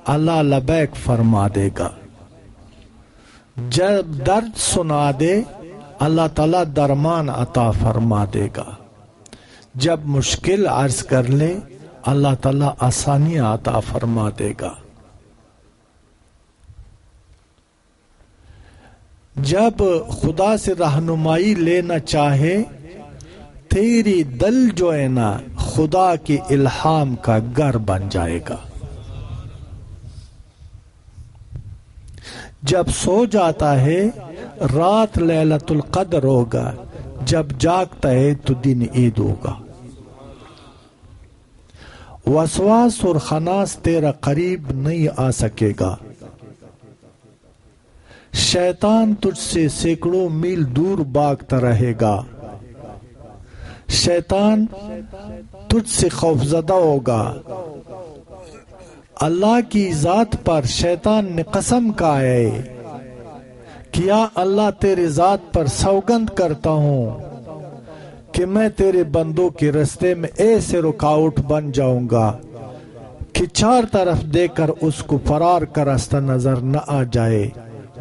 اللہ لبیک فرما دے گا. جب درد سنا دے اللہ تعالیٰ درمان عطا فرما دے گا. جب مشکل عرض کر لے اللہ تعالیٰ آسانی عطا فرما دے گا. جب خدا سے رہنمائی لینا چاہے تیری دل جو ہے نا خدا کے الہام کا گھر بن جائے گا. جب سو جاتا ہے رات لیلۃ القدر ہوگا، جب جاگتا ہے تو دن عید ہوگا. وسواس اور خناس تیرا قریب نہیں آ سکے گا. شیطان تجھ سے سینکڑوں میل دور بھاگتا رہے گا. شیطان تجھ سے خوفزدہ ہوگا. اللہ کی ذات پر شیطان نے قسم کھائی ہے کہ یا اللہ تیرے ذات پر سوگند کرتا ہوں کہ میں تیرے بندوں کے رستے میں ایسے رکاوٹ بن جاؤں گا کہ چار طرف دیکھ کر اس کو فرار کا راستہ نظر نہ آ جائے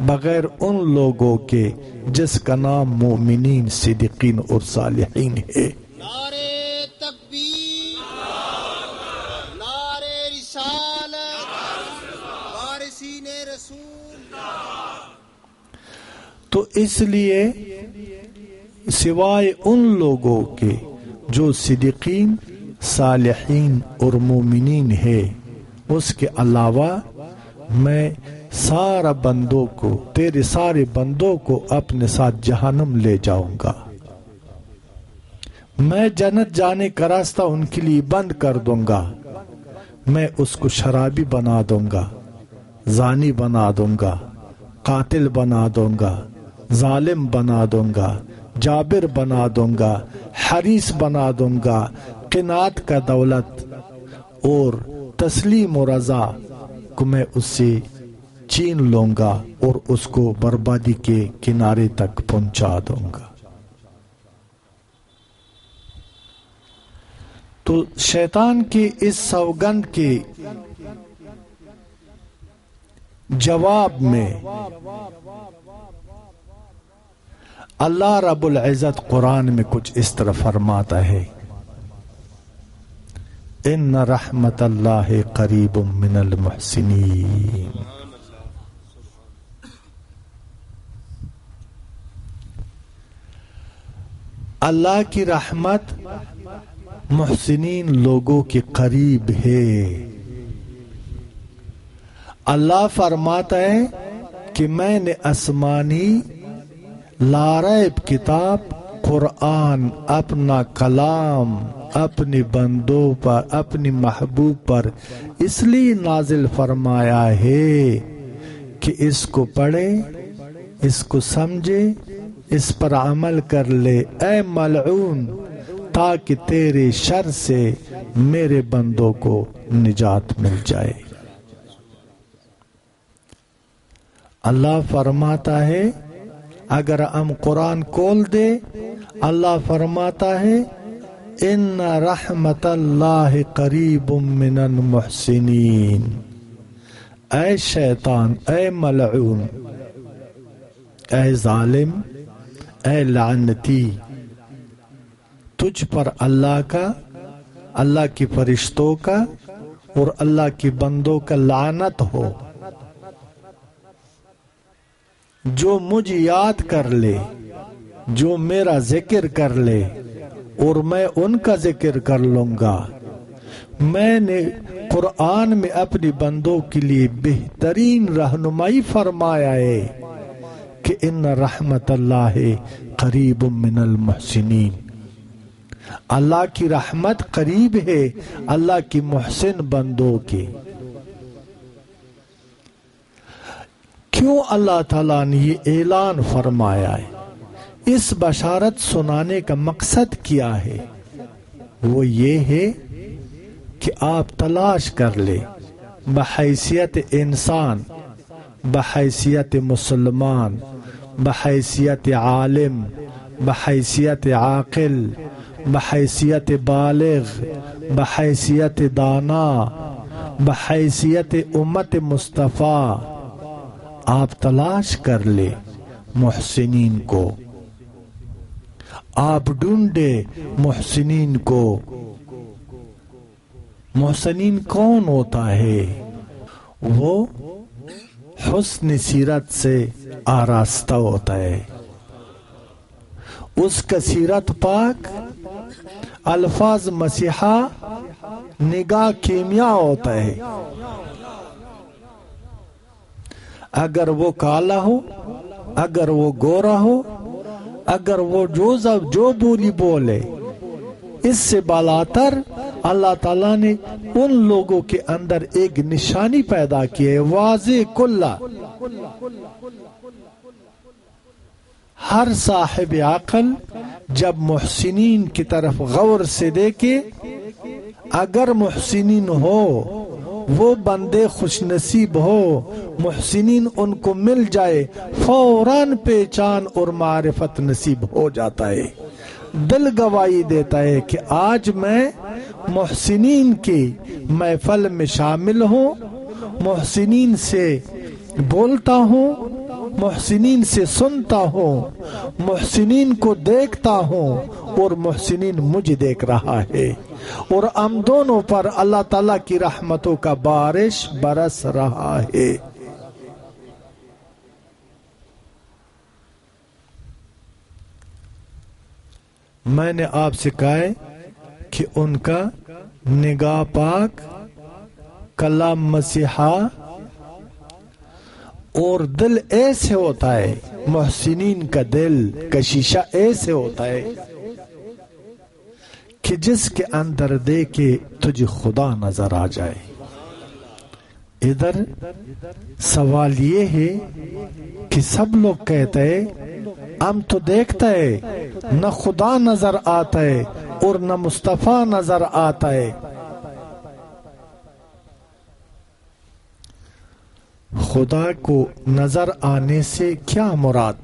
بغیر ان لوگوں کے جس کا نام مومنین، صدیقین اور صالحین ہے. نعرے تکبیر، نعرے رسالت، وارثین رسول. تو اس لیے سوائے ان لوگوں کے جو صدیقین، صالحین اور مومنین ہے، اس کے علاوہ میں سارا بندوں کو، تیرے سارے بندوں کو اپنے ساتھ جہنم لے جاؤں گا. میں جنت جانے کا راستہ ان کے لیے بند کر دوں گا. میں اس کو شرابی بنا دوں گا، زانی بنا دوں گا، قاتل بنا دوں گا، ظالم بنا دوں گا، جابر بنا دوں گا، حریص بنا دوں گا. قناعت کا دولت اور تسلیم و رضا کو میں اس سے چھین لوں گا اور اس کو بربادی کے کنارے تک پہنچا دوں گا. تو شیطان کے اس سوگند کے جواب میں اللہ رب العزت قرآن میں کچھ اس طرح فرماتا ہے، ان رحمت اللہ قریب من المحسنین. اللہ کی رحمت محسنین لوگوں کے قریب ہے. اللہ فرماتا ہے کہ میں نے آسمانی لاریب کتاب قرآن، اپنا کلام اپنے بندوں پر، اپنے محبوب پر اس لیے نازل فرمایا ہے کہ اس کو پڑھے، اس کو سمجھے، اس پر عمل کر لے اے ملعون، تاکہ تیرے شر سے میرے بندوں کو نجات مل جائے. اللہ فرماتا ہے اگر ہم قرآن کھول دے، اللہ فرماتا ہے ان رحمت اللہ قریب من المحسنین. اے شیطان، اے ملعون، اے ظالم، اے لعنتی، تجھ پر اللہ کا، اللہ کے فرشتوں کا اور اللہ کے بندوں کا لعنت ہو. جو مجھے یاد کر لے، جو میرا ذکر کر لے اور میں ان کا ذکر کر لوں گا. میں نے قرآن میں اپنے بندوں کے لیے بہترین رہنمائی فرمایا ہے کہ ان رحمت اللہ قریب من المحسنین. اللہ کی رحمت قریب ہے اللہ کی محسن بندوں کے. کیوں اللہ تعالیٰ نے یہ اعلان فرمایا ہے؟ اس بشارت سنانے کا مقصد کیا ہے؟ وہ یہ ہے کہ آپ تلاش کر لیں بحیثیت انسان، بحیثیت مسلمان، بحیثیت عالم، بحیثیت عاقل، بحیثیت بالغ، بحیثیت دانا، بحیثیت امت مصطفیٰ آپ تلاش کر لے محسنین کو، آپ ڈھونڈے محسنین کو۔ محسنین کون ہوتا ہے؟ وہ حسن سیرت سے آراستہ ہوتا ہے، اس کا سیرت پاک، الفاظ مسیحا، نگاہ کیمیا ہوتا ہے۔ اگر وہ کالا ہو، اگر وہ گورا ہو، اگر وہ جو بولی بولے، اس سے بالاتر اللہ تعالیٰ نے ان لوگوں کے اندر ایک نشانی پیدا کی ہے، واضح کلّا۔ ہر صاحب عقل جب محسنین کی طرف غور سے دیکھے، اگر محسنین ہو، وہ بندے خوش نصیب ہو، محسنین ان کو مل جائے، فوراً پہچان اور معرفت نصیب ہو جاتا ہے۔ دل گواہی دیتا ہے کہ آج میں محسنین کی محفل میں شامل ہوں، محسنین سے بولتا ہوں، محسنین سے سنتا ہوں، محسنین کو دیکھتا ہوں اور محسنین مجھے دیکھ رہا ہے، اور ہم دونوں پر اللہ تعالیٰ کی رحمتوں کا بارش برس رہا ہے۔ میں نے آپ سے کہا ہے کہ ان کا نگاہ پاک، کلام مسیحا اور دل ایسے ہوتا ہے، محسنین کا دل کا شیشہ ایسے ہوتا ہے کہ جس کے اندر دیکھے تجھے خدا نظر آ جائے۔ ادھر سوال یہ ہے کہ سب لوگ کہتے ہیں ہم تو دیکھتا ہے، نہ خدا نظر آتا ہے اور نہ مصطفیٰ نظر آتا ہے۔ خدا کو نظر آنے سے کیا مراد؟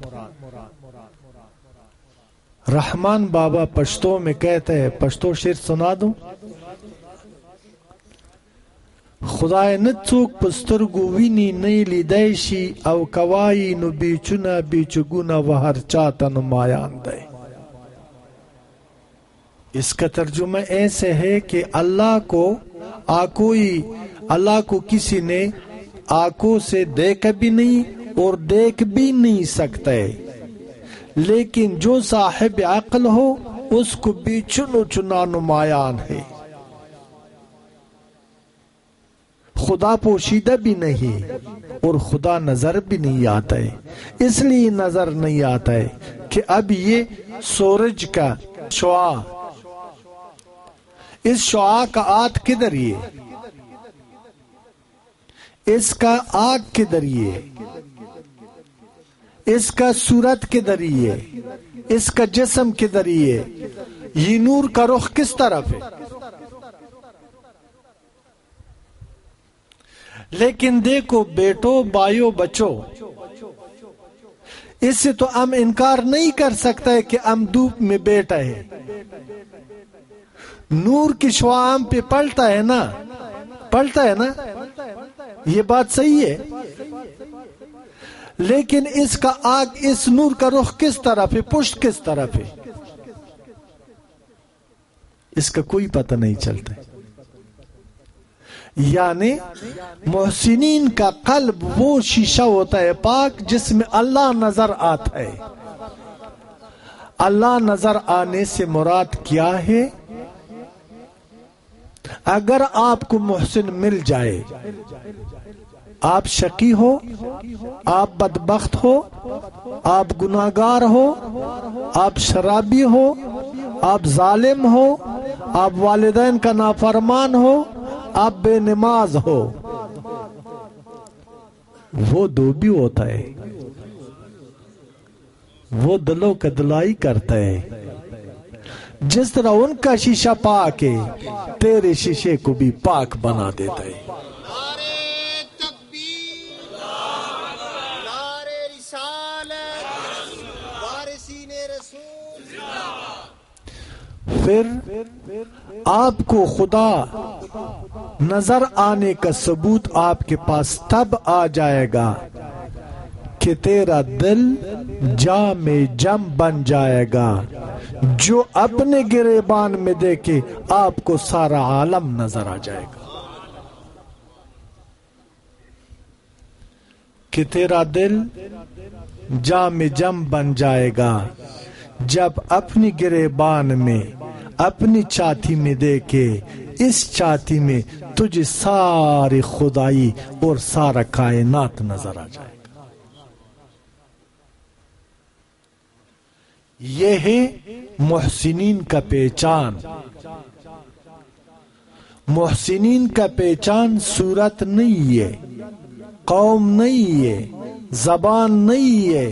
رحمان بابا پشتو میں کہتے ہیں، پشتو شعر سنا دوں؟ خدای نڅوک پسترګو ویني نه لیدای شي او کوای نو بیچونه بیچگونه و هر چاته نمایان دی۔ اس کا ترجمہ ایسے ہے کہ اللہ کو کسی نے آنکھوں سے دیکھا بھی نہیں اور دیکھ بھی نہیں سکتے، لیکن جو صاحب عقل ہو اس کو بھی چنو چنا نمایان ہے۔ خدا پوشیدہ بھی نہیں اور خدا نظر بھی نہیں آتا ہے، اس لیے نظر نہیں آتا ہے کہ اب یہ سورج کا شعاع، اس شعاع کا آتھ کدھر یہ، اس کا آگ کدھر یہ، اس کا صورت کدھر یہ، اس کا جسم کدھر یہ نور کا رخ کس طرف ہے؟ لیکن دیکھو بیٹو، بھائیو، بچو، اس سے تو ہم انکار نہیں کر سکتا کہ ہم دھوپ میں بیٹھا ہے، نور کی شعاع ہم پہ پڑتا ہے نا، یہ بات صحیح ہے، لیکن اس کا آگ، اس نور کا رخ کس طرف ہے، پشت کس طرف ہے، اس کا کوئی پتہ نہیں چلتا۔ یعنی محسنین کا قلب وہ شیشہ ہوتا ہے پاک جس میں اللہ نظر آتا ہے۔ اللہ نظر آنے سے مراد کیا ہے؟ اگر آپ کو محسن مل جائے، آپ شقی ہو، آپ بدبخت ہو، آپ گناہگار ہو، آپ شرابی ہو، آپ ظالم ہو، آپ والدین کا نافرمان ہو، آپ بے نماز ہو، وہ دو بھی ہوتا ہے، وہ دلوں کا دلائی کرتا ہے۔ جس طرح ان کا شیشہ پاک ہے، تیرے شیشے کو بھی پاک بنا دیتا ہے۔ نعرے تکبیر، نعرے رسالت، وارثین رسول۔ پھر آپ کو خدا نظر آنے کا ثبوت آپ کے پاس تب آ جائے گا کہ تیرا دل جام جم بن جائے گا، جو اپنے گریبان میں دیکھے آپ کو سارا عالم نظر آ جائے گا، کہ تیرا دل جام جم بن جائے گا جب اپنی گریبان میں اپنی چھاتی میں دیکھے اس چھاتی میں تجھے ساری خدائی اور سارا کائنات نظر آ جائے گا۔ یہ ہے محسنین کا پہچان۔ محسنین کا پہچان صورت نہیں ہے، قوم نہیں ہے، زبان نہیں ہے،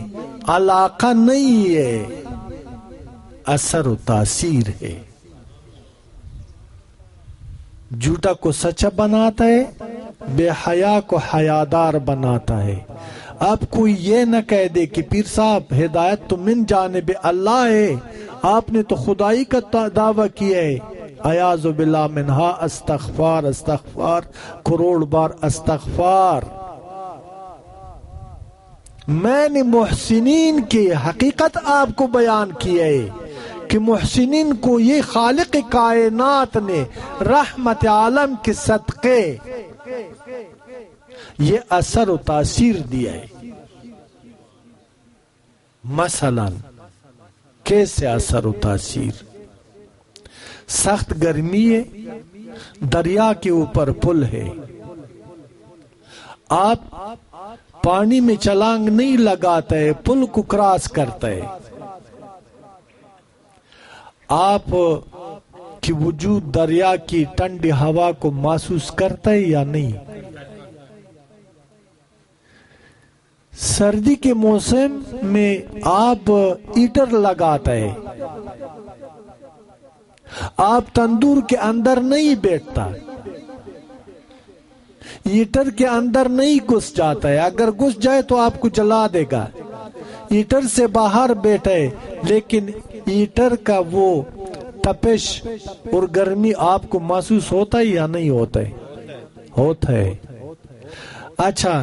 علاقہ نہیں ہے، اثر و تاثیر ہے۔ جھوٹا کو سچا بناتا ہے، بے حیا کو حیادار بناتا ہے۔ اب کوئی یہ نہ کہہ دے کہ پیر صاحب ہدایت تو من جانب اللہ ہے، آپ نے تو خدائی کا دعویٰ کیا ہے۔ اعوذ باللہ منہا، استغفار استغفار، کروڑ بار استغفار۔ میں نے محسنین کی حقیقت آپ کو بیان کی ہے کہ محسنین کو یہ خالق کائنات نے رحمت عالم کے صدقے یہ اثر و تاثیر دیا ہے۔ مثلا کیسے اثر و تاثیر؟ سخت گرمی ہے، دریا کے اوپر پل ہے، آپ پانی میں چھلانگ نہیں لگاتا ہے، پل کو کراس کرتا ہے، آپ کی وجود دریا کی ٹھنڈی ہوا کو محسوس کرتا ہے یا نہیں؟ سردی کے موسم میں آپ ہیٹر لگاتا ہے، آپ تندور کے اندر نہیں بیٹھتا، ہیٹر کے اندر نہیں گھس جاتا ہے، اگر گھس جائے تو آپ کو جلا دے گا۔ ہیٹر سے باہر بیٹھے لیکن ہیٹر کا وہ تپش اور گرمی آپ کو محسوس ہوتا ہے یا نہیں ہوتا ہے؟ ہوتا ہے۔ اچھا،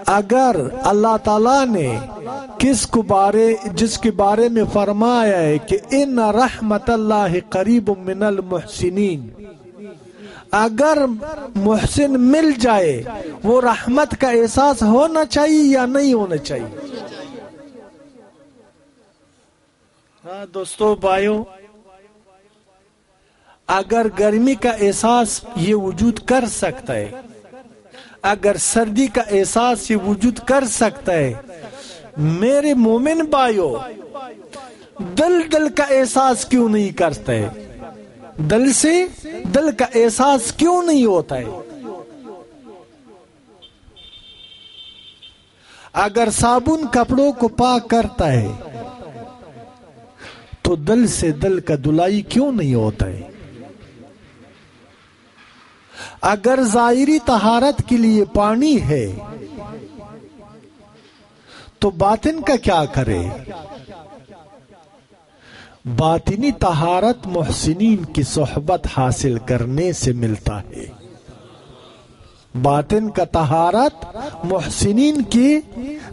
اگر اللہ تعالیٰ نے جس کے بارے میں فرمایا ہے کہ ان رحمت اللہ قریب من المحسنین، اگر محسن مل جائے وہ رحمت کا احساس ہونا چاہیے یا نہیں ہونا چاہیے؟ ہاں دوستو بھائیو، اگر گرمی کا احساس یہ وجود کر سکتا ہے، اگر سردی کا احساس یہ وجود کر سکتا ہے، میرے مومن بھائیو دل کا احساس کیوں نہیں کرتا ہے؟ دل سے دل کا احساس کیوں نہیں ہوتا ہے؟ اگر صابن کپڑوں کو پاک کرتا ہے تو دل سے دل کا دھلائی کیوں نہیں ہوتا ہے؟ اگر ظاہری طہارت کے لیے پانی ہے تو باطن کا کیا کرے؟ باطنی طہارت محسنین کی صحبت حاصل کرنے سے ملتا ہے۔ باطن کا طہارت محسنین کی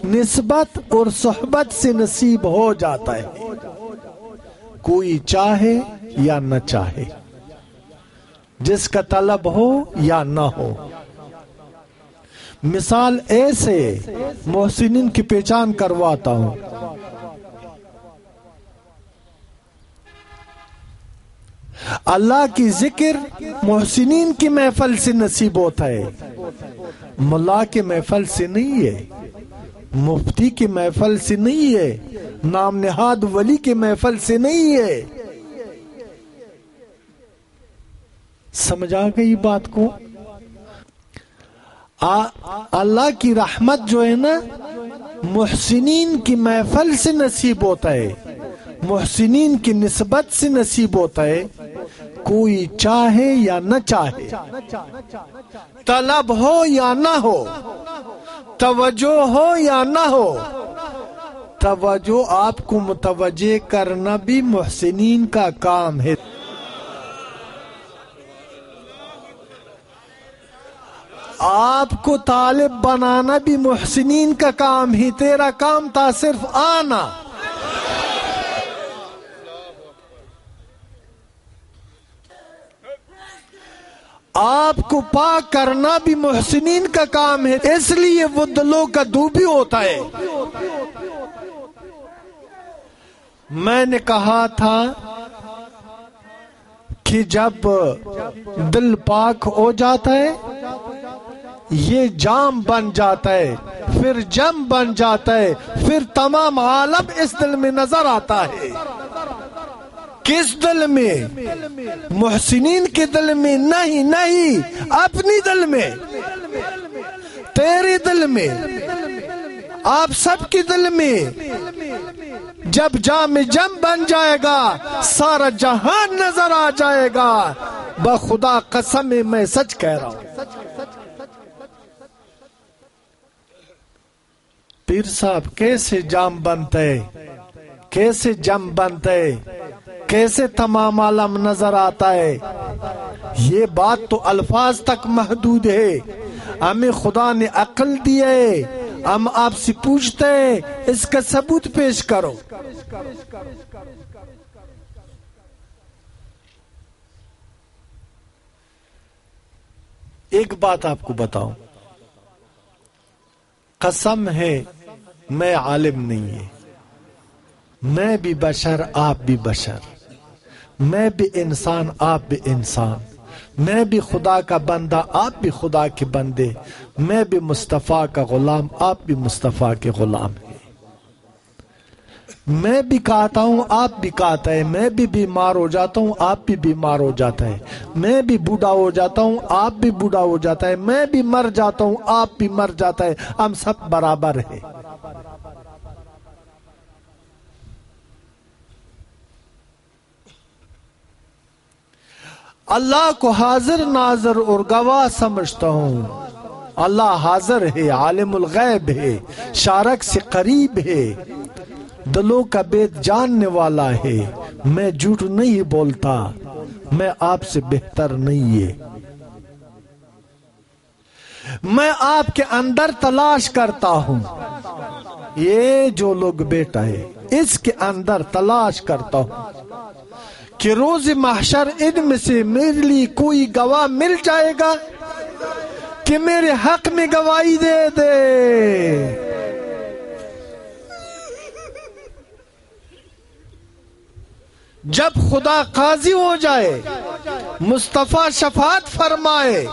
نسبت اور صحبت سے نصیب ہو جاتا ہے، کوئی چاہے یا نہ چاہے، جس کا طلب ہو یا نہ ہو۔ مثال ایسے محسنین کی پہچان کرواتا ہوں۔ اللہ کی ذکر محسنین کی محفل سے نصیب ہوتا ہے، ملا کی محفل سے نہیں ہے، مفتی کی محفل سے نہیں ہے، نام نہاد ولی کی محفل سے نہیں ہے۔ سمجھ آ گئی بات کو؟ اللہ کی رحمت جو ہے نا محسنین کی محفل سے نصیب ہوتا ہے، محسنین کی نسبت سے نصیب ہوتا ہے، کوئی چاہے یا نہ چاہے، طلب ہو یا نہ ہو، توجہ ہو یا نہ ہو۔ توجہ آپ کو متوجہ کرنا بھی محسنین کا کام ہے۔ آپ کو طالب بنانا بھی محسنین کا کام ہی، تیرا کام تھا صرف آنا. آپ کو پاک کرنا بھی محسنین کا کام ہے، اس لیے وہ دلوں کا دوبی ہوتا ہے. میں نے کہا تھا کہ جب دل پاک ہو جاتا ہے یہ جام بن جاتا ہے، پھر جم بن جاتا ہے، پھر تمام عالم اس دل میں نظر آتا ہے. کس دل میں؟ محسنین کے دل میں نہیں، نہیں، اپنی دل میں، تیرے دل میں، آپ سب کے دل میں. جب جام جم بن جائے گا سارا جہان نظر آ جائے گا. بخدا قسم میں سچ کہہ رہا ہوں. پیر صاحب کیسے جام بنتا ہے، کیسے جم بنتا ہے، کیسے تمام عالم نظر آتا ہے؟ یہ بات تو الفاظ تک محدود ہے. ہمیں خدا نے عقل دی ہے، ہم آپ سے پوچھتے ہیں اس کا ثبوت پیش کرو. ایک بات آپ کو بتاؤں، قسم ہے میں عالم نہیں ہے، میں بھی بشر آپ بھی بشر، میں بھی انسان آپ بھی انسان، میں بھی خدا کا بندہ آپ بھی خدا کے بندے، میں بھی مصطفیٰ کا غلام آپ بھی مصطفیٰ کے غلام ہیں. میں بھی کہتا ہوں آپ بھی کہتا ہے، میں بھی بیمار ہو جاتا ہوں آپ بھی بیمار ہو جاتا ہے، میں بھی بوڑھا ہو جاتا ہوں آپ بھی بوڑھا ہو جاتا ہے، میں بھی مر جاتا ہوں آپ بھی مر جاتا ہے. ہم سب برابر ہیں. اللہ کو حاضر ناظر اور گواہ سمجھتا ہوں. اللہ حاضر ہے، عالم الغیب ہے، شارک سے قریب ہے، دلوں کا بیت جاننے والا ہے. میں جھوٹ نہیں بولتا، میں آپ سے بہتر نہیں ہے. میں آپ کے اندر تلاش کرتا ہوں. یہ جو لوگ بیٹا ہے اس کے اندر تلاش کرتا ہوں کہ روز محشر ان میں سے میرے لیے کوئی گواہ مل جائے گا کہ میرے حق میں گواہی دے دے. جب خدا قاضی ہو جائے، مصطفیٰ شفاعت فرمائے،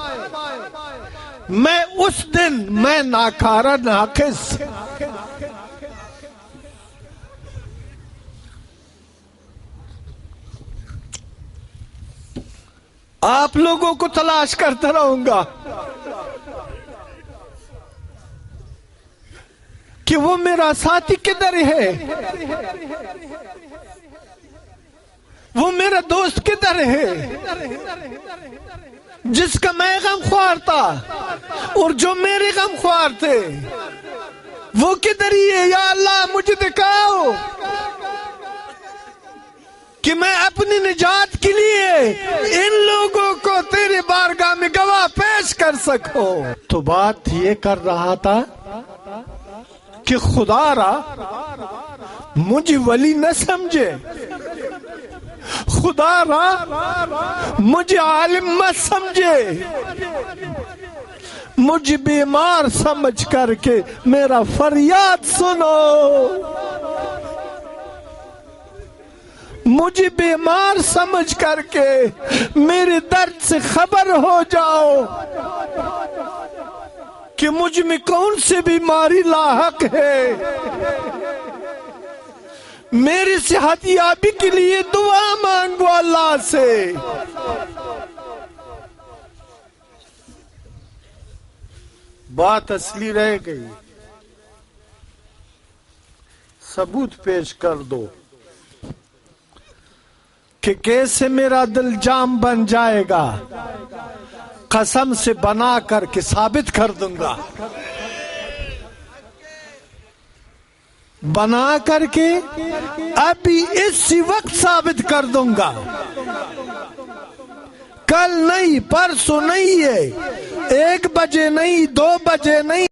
میں اس دن میں ناکارہ ناقص آپ لوگوں کو تلاش کرتا رہوں گا کہ وہ میرا ساتھی کدھر ہے، وہ میرا دوست کدھر ہے، جس کا میں غم خوار تھا اور جو میرے غم خوار تھے، وہ کدھر ہی ہے؟ یا اللہ مجھے دکھاؤ کہ میں اپنی نجات کے لیے ان لوگوں کو تیری بارگاہ میں گواہ پیش کر سکوں. تو بات یہ کر رہا تھا کہ خدا را مجھے ولی نہ سمجھے، خدا را مجھے عالم مت سمجھے، مجھے بیمار سمجھ کر کے میرا فریاد سنو، مجھے بیمار سمجھ کر کے میرے درد سے خبر ہو جاؤ کہ مجھ میں کون سی بیماری لاحق ہے. میری صحت یابی کے لیے دعا مانگو اللہ سے. بات اصلی رہ گئی، ثبوت پیش کر دو کہ کیسے میرا دل جام بن جائے گا. قسم سے بنا کر کے ثابت کر دوں گا، بنا کر کے ابھی اسی وقت ثابت کر دوں گا. کل نہیں، پرسوں نہیں ہے، 1 بجے نہیں، 2 بجے نہیں،